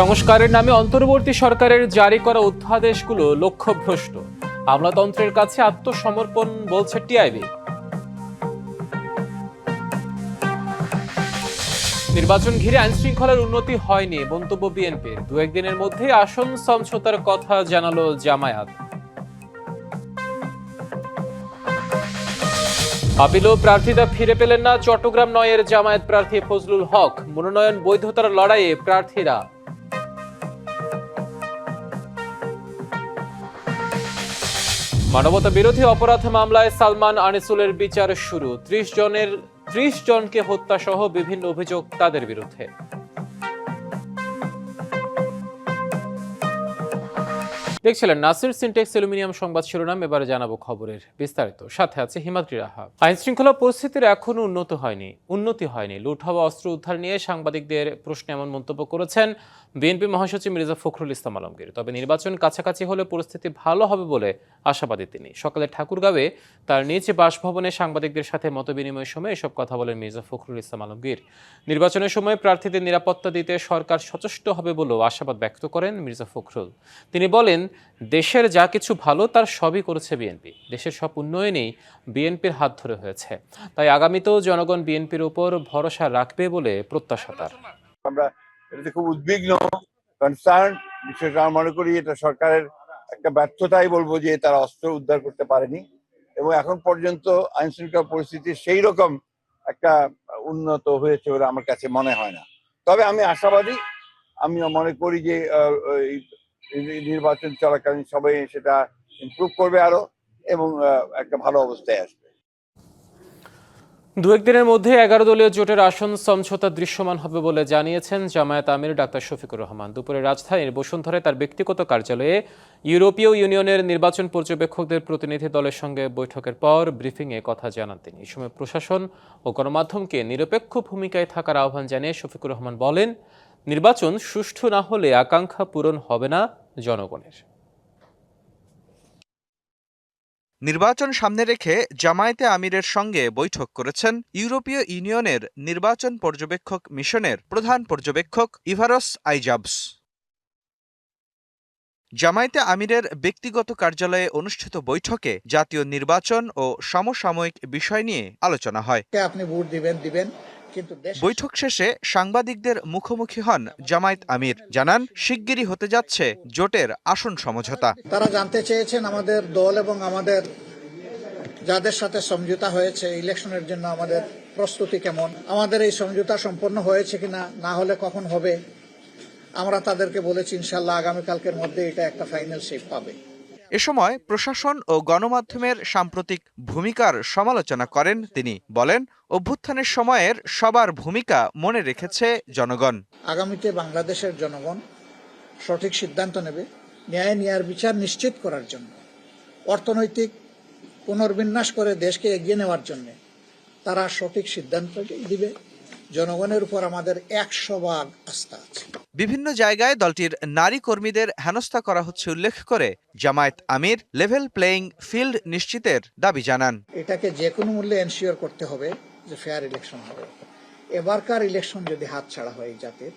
সংস্কারের নামে অন্তর্বর্তী সরকারের জারি করা অধ্যাদেশগুলো লক্ষ্যভ্রষ্ট, আমলাতন্ত্রের কাছে আত্মসমর্পণ বলছে টিআইবি। নির্বাচন ঘিরে আইন শৃঙ্খলার উন্নতি হয়নি মন্তব্য বিএনপির। দু একদিনের মধ্যে আসন সমঝোতার কথা জানালো জামায়াত। আপিলও প্রার্থীরা ফিরে পেলেন না চট্টগ্রাম ৯-এর জামায়াত প্রার্থী ফজলুল হক। মনোনয়ন বৈধতার লড়াইয়ে প্রার্থীরা। মানবতা বিরোধী অপরাধ মামলায় সালমান আনিসুলের বিচার শুরু। ৩০ জনকে হত্যা সহ বিভিন্ন অভিযোগ তাদের বিরুদ্ধে। দেখছিলেন নাসির সিনটেক্স অ্যালুমিনিয়াম সংবাদ শিরোনাম। এবারে জানাবো খবরের বিস্তারিত। সাথে আছে হিমাদ্রি রাহা। আইন শৃঙ্খলা পরিস্থিতির এখনো উন্নতি হয়নি। লুট হওয়া অস্ত্র উদ্ধার নিয়ে সাংবাদিকদের প্রশ্নে এমন মন্তব্য করেছেন বিএনপি মহাসচিব মির্জা ফখরুল ইসলাম আলমগীর। তবে নির্বাচন কাছাকাছি হলে পরিস্থিতি ভালো হবে বলে আশাবাদী তিনি। সকালে ঠাকুরগাঁওয়ে তার নিজ বাসভবনে সাংবাদিকদের সাথে মতবিনিময়ের সময় এসব কথা বলেন মির্জা ফখরুল ইসলাম আলমগীর। নির্বাচনের সময় প্রার্থীদের নিরাপত্তা দিতে সরকার সচেষ্ট হবে বলেও আশাবাদ ব্যক্ত করেন মির্জা ফখরুল। তিনি বলেন, দেশের যা কিছু ভালো তার সবই করেছে বিএনপি। দেশের সব উন্নয়নেই বিএনপির হাত ধরে হয়েছে, তাই আগামীতেও জনগণ বিএনপির উপর ভরসা রাখবে বলে প্রত্যাশা তার। আমরা এটাতে খুব উদ্বিগ্ন, কনসার্ন। বিশেষ আমরা মনে করি এটা সরকারের একটা ব্যর্থতাই বলবো যে তারা অস্ত্র উদ্ধার করতে পারেনি এবং এখন পর্যন্ত আইন শৃঙ্খলা পরিস্থিতি সেই রকম একটা উন্নত হয়েছে বলে আমার কাছে মনে হয় না। তবে আমি আশাবাদী, আমি মনে করি যে নির্বাচন চলাকালীন সবাই সেটা ইমপ্রুভ করবে আরো এবং একটা ভালো অবস্থায় আসবে। দু একদিনের মধ্যে 11 দলীয় জোটের আসন সমঝোতা দৃশ্যমান হবে বলে জানিয়েছেন জামায়াত আমির ডাক্তার শফিকুর রহমান। দুপুরে রাজধানীর বসুন্ধরায় তার ব্যক্তিগত কার্যালয়ে ইউরোপীয় ইউনিয়নের নির্বাচন পর্যবেক্ষকদের প্রতিনিধি দলের সঙ্গে বৈঠকের পর ব্রিফিংয়ে কথা জানান তিনি। এই সময় প্রশাসন ও গণমাধ্যমকে নিরপেক্ষ ভূমিকায় থাকার আহ্বান জানিয়ে শফিকুর রহমান বলেন, নির্বাচন সুষ্ঠু না হলে আকাঙ্ক্ষা পূরণ হবে না জনগণের। নির্বাচন সামনে রেখে জামায়াতে আমিরের সঙ্গে বৈঠক করেছেন ইউরোপীয় ইউনিয়নের নির্বাচন পর্যবেক্ষক মিশনের প্রধান পর্যবেক্ষক ইভারস আইজাবস। জামায়াতে আমিরের ব্যক্তিগত কার্যালয়ে অনুষ্ঠিত বৈঠকে জাতীয় নির্বাচন ও সমসাময়িক বিষয় নিয়ে আলোচনা হয়। আপনি ভোট দিবেন বৈঠক শেষে সাংবাদিকদের মুখোমুখি হন জামায়াত আমির। জানান, শিগগিরই হতে যাচ্ছে জোটের আসন সমঝোতা। তারা জানতে চেয়েছেন আমাদের দল এবং আমাদের যাদের সাথে সমঝোতা হয়েছে ইলেকশনের জন্য আমাদের প্রস্তুতি কেমন, আমাদের এই সমঝোতা সম্পন্ন হয়েছে কিনা, না হলে কখন হবে। আমরা তাদেরকে বলেছি ইনশাল্লাহ আগামীকালকের মধ্যে এটা একটা ফাইনাল শেপ পাবে। এ সময় প্রশাসন ও গণমাধ্যমের সাম্প্রতিক ভূমিকার সমালোচনা করেন তিনি। বলেন, অভ্যুত্থানের সময়ের সবার ভূমিকা মনে রেখেছে জনগণ। আগামীতে বাংলাদেশের জনগণ সঠিক সিদ্ধান্ত নেবে ন্যায় বিচার নিশ্চিত করার জন্য, অর্থনৈতিক পুনর্বিন্যাস করে দেশকে এগিয়ে নেওয়ার জন্য তারা সঠিক সিদ্ধান্ত দিবে। জনগণের উপর আমাদের 100% আস্থা আছে। বিভিন্ন জায়গায় দলটির নারী কর্মীদের হেনস্থা করা হচ্ছে উল্লেখ করে জামায়াত আমির লেভেল প্লেইং ফিল্ড নিশ্চিতের দাবি জানান। এটাকে যে কোনো মূল্যে এনশিওর করতে হবে যে ফেয়ার ইলেকশন হবে। এবারকার ইলেকশন যদি হাতছাড়া হয় এই জাতির,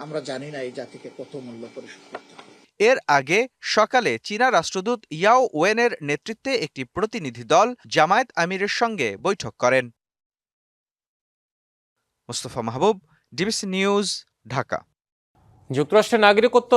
আমরা জানি না এই জাতিকে কত মূল্য পরিশোধ করতে হবে। এর আগে সকালে চীনা রাষ্ট্রদূত ইয়াও ওয়েনের নেতৃত্বে একটি প্রতিনিধি দল জামায়াত আমিরের সঙ্গে বৈঠক করেন। মুস্তফা মাহবুব, ডিবিসি নিউজ, ঢাকা। যুক্তরাষ্ট্রের নাগরিকত্ব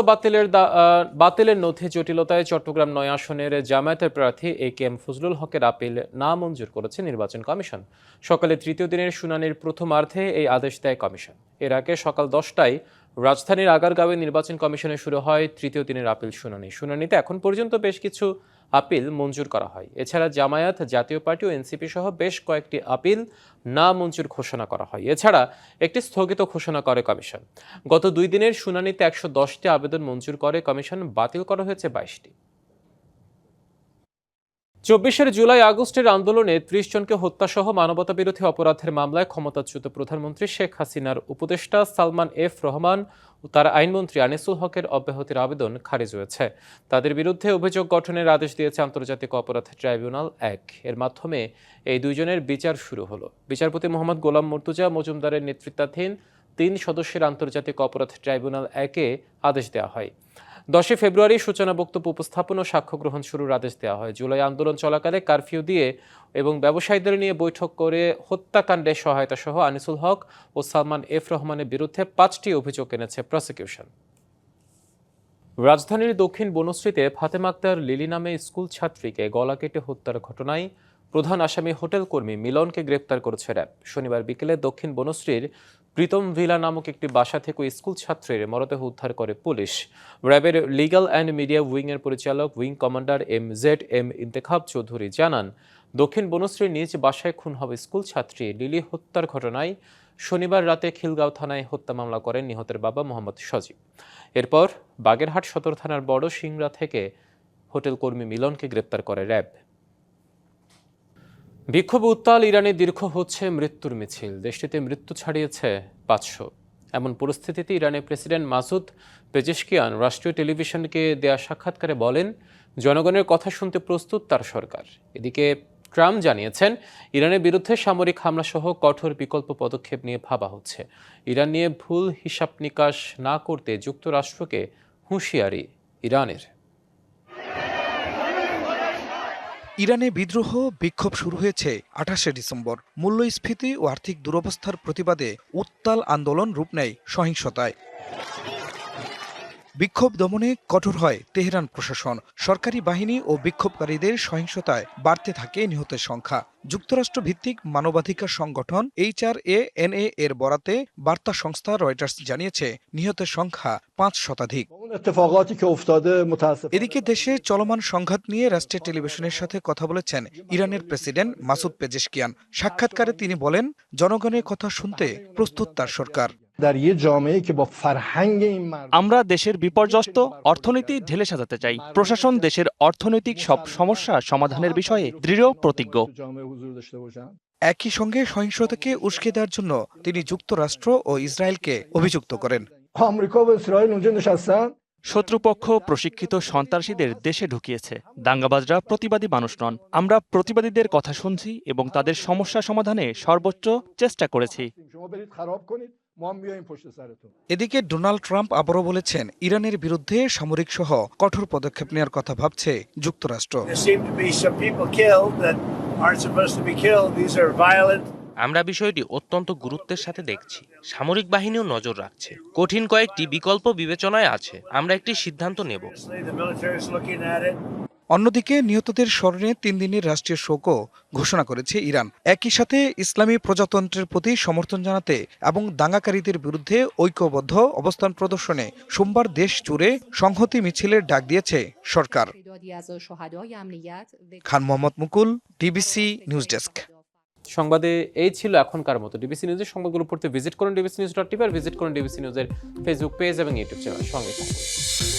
বাতিলের নথি জটিলতায় চট্টগ্রাম ৯ আসনের জামায়াতের প্রার্থী একেএম ফজলুল হকের আপিল নামঞ্জুর করেছে নির্বাচন কমিশন। সকালে তৃতীয় দিনের শুনানির প্রথমার্ধে এই আদেশ দেয় কমিশন। এর আগে সকাল 10টায় রাজধানীর আগারগাঁওয়ে নির্বাচন কমিশনে শুরু হয় তৃতীয় দিনের আপিল শুনানি। শুনানিতে এখন পর্যন্ত বেশ কিছু আপিল মঞ্জুর করা হয়। এছাড়া জামায়াত, জাতীয় পার্টি ও এনসিপি সহ বেশ কয়েকটি আপিল না মঞ্জুর ঘোষণা করা হয়। এছাড়া একটি স্থগিত ঘোষণা করে কমিশন। গত 2 দিনের শুনানিতে 110টি আবেদন মঞ্জুর করে কমিশন, বাতিল করা হয়েছে 22টি। 24 জুলাই আগস্টের আন্দোলনে 30 জনকে হত্যাসহ মানবতা বিরোধী অপরাধের মামলায় ক্ষমতাচ্যুত প্রধানমন্ত্রী শেখ হাসিনার উপদেষ্টা সালমান এফ রহমান ও তার আইনমন্ত্রী আনিসুল হকের অব্যাহতির আবেদন খারিজ হয়েছে। তাদের বিরুদ্ধে অভিযোগ গঠনের আদেশ দিয়েছে আন্তর্জাতিক অপরাধ ট্রাইব্যুনাল 1। এর মাধ্যমে এই দুইজনের বিচার শুরু হলো। বিচারপতি মোহাম্মদ গোলাম মুর্তুজা মজুমদারের নেতৃত্বাধীন 3 সদস্যের আন্তর্জাতিক অপরাধ ট্রাইব্যুনাল 1-এ আদেশ দেওয়া হয়। 10 ফেব্রুয়ারি সূচনা বক্তব্য উপস্থাপন ও সাক্ষ্য গ্রহণ শুরুর আদেশ দেওয়া হয়। জুলাই আন্দোলন চলাকালে কারফিউ দিয়ে এবং ব্যবসায়ীদের নিয়ে বৈঠক করে হত্যাকাণ্ডে সহায়তা সহ আনিসুল হক ও সালমান এফ রহমানের বিরুদ্ধে 5টি অভিযোগ এনেছে প্রসিকিউশন। রাজধানীর দক্ষিণ বনশ্রীতে ফাতেমা আক্তার লিলি নামে স্কুল ছাত্রীকে গলা কেটে হত্যার ঘটনায় প্রধান আসামি হোটেল কর্মী মিলনকে গ্রেপ্তার করেছে র্যাব। শনিবার বিকেলে দক্ষিণ বনশ্রীর প্রীতম ভিলা নামক একটি বাসা থেকে স্কুল ছাত্রীর মরদেহ উদ্ধার করে পুলিশ। র্যাবের লিগ্যাল অ্যান্ড মিডিয়া উইংয়ের পরিচালক wing commander MZ Intekhab Chowdhury জানান, দক্ষিণ বনশ্রীর নিজ বাসায় খুন হওয়া স্কুল ছাত্রী লিলি হত্যার ঘটনায় শনিবার রাতে খিলগাঁও থানায় হত্যা মামলা করেন নিহতের বাবা মোহাম্মদ সজীব। এরপর বাগেরহাট সদর থানার বড় সিংড়া থেকে হোটেল কর্মী মিলনকে গ্রেপ্তার করে র্যাব। বিক্ষোভ উত্তাল ইরানে দীর্ঘ হচ্ছে মৃত্যুর মিছিল। দেশটিতে মৃত্যু ছাড়িয়েছে 500। এমন পরিস্থিতিতে ইরানের প্রেসিডেন্ট মাসুদ পেজেশকিয়ান রাষ্ট্রীয় টেলিভিশনকে দেয়া সাক্ষাৎকারে বলেন, জনগণের কথা শুনতে প্রস্তুত তার সরকার। এদিকে ট্রাম্প জানিয়েছেন, ইরানের বিরুদ্ধে সামরিক হামলা সহ কঠোর বিকল্প পদক্ষেপ নিয়ে ভাবা হচ্ছে। ইরান নিয়ে ভুল হিসাব নিকাশ না করতে যুক্তরাষ্ট্রকে হুঁশিয়ারি ইরানের। ইরানে বিদ্রোহ বিক্ষোভ শুরু হয়েছে 28শে ডিসেম্বর। মূল্যস্ফীতি ও আর্থিক দুরবস্থার প্রতিবাদে উত্তাল আন্দোলন রূপ নেয় সহিংসতায়। বিক্ষোভ দমনে কঠোর হয় তেহরান প্রশাসন। সরকারি বাহিনী ও বিক্ষোভকারীদের সহিংসতায় বাড়তে থাকে নিহতের সংখ্যা। যুক্তরাষ্ট্র ভিত্তিক মানবাধিকার সংগঠন HRANA এর বরাতে বার্তা সংস্থা রয়টার্স জানিয়েছে, নিহতের সংখ্যা 5 শতাধিক। এদিকে দেশে চলমান সংঘাত নিয়ে রাষ্ট্রের টেলিভিশনের সাথে কথা বলেছেন ইরানের প্রেসিডেন্ট মাসুদ পেজেশকিয়ান। সাক্ষাৎকারে তিনি বলেন, জনগণের কথা শুনতে প্রস্তুত তার সরকার। আমরা দেশের বিপর্যস্ত অর্থনীতি ঢেলে সাজাতে চাই। প্রশাসন দেশের অর্থনৈতিক সব সমস্যা সমাধানের বিষয়ে দৃঢ় প্রতিজ্ঞ। একই সঙ্গে সহিংসতাকে উস্কে দেওয়ার জন্য তিনি যুক্তরাষ্ট্র ও ইসরায়েলকে অভিযুক্ত করেন। শত্রুপক্ষ প্রশিক্ষিত সন্ত্রাসীদের দেশে ঢুকিয়েছে। দাঙ্গাবাজরা প্রতিবাদী মানুষ নন। আমরা প্রতিবাদীদের কথা শুনছি এবং তাদের সমস্যা সমাধানে সর্বোচ্চ চেষ্টা করেছি। এদিকে ডোনাল্ড ট্রাম্প আবারও বলেছেন, ইরানের বিরুদ্ধে সামরিক সহ কঠোর পদক্ষেপ নেওয়ার কথা ভাবছে যুক্তরাষ্ট্র। আমরা বিষয়টি অত্যন্ত গুরুত্বের সাথে দেখছি। সামরিক বাহিনীও নজর রাখছে। কঠিন কয়েকটি বিকল্প বিবেচনায় আছে। আমরা একটি সিদ্ধান্ত নেব। অন্যদিকে নিহতদের স্মরণে 3 দিনের রাষ্ট্রীয় শোকও ঘোষণা করেছে ইরান। একই সাথে ইসলামী প্রজাতন্ত্রের প্রতি সমর্থন জানাতে এবং দাঙ্গাকারীদের বিরুদ্ধে ঐক্যবদ্ধ অবস্থান প্রদর্শনে সোমবার দেশ জুড়ে সংহতি মিছিলের ডাক দিয়েছে সরকার। খান মোহাম্মদ মুকুল, ডিবিসি নিউজ ডেস্ক। সংবাদে এই ছিল এখনকার মতো। ডিবিসি নিউজের সংবাদগুলো পড়তে ভিজিট করুন dbcnews.tv আর ভিজিট করুন ডিবিসি নিউজের ফেসবুক পেজ এবং ইউটিউব চ্যানেল। সঙ্গে থাকুন।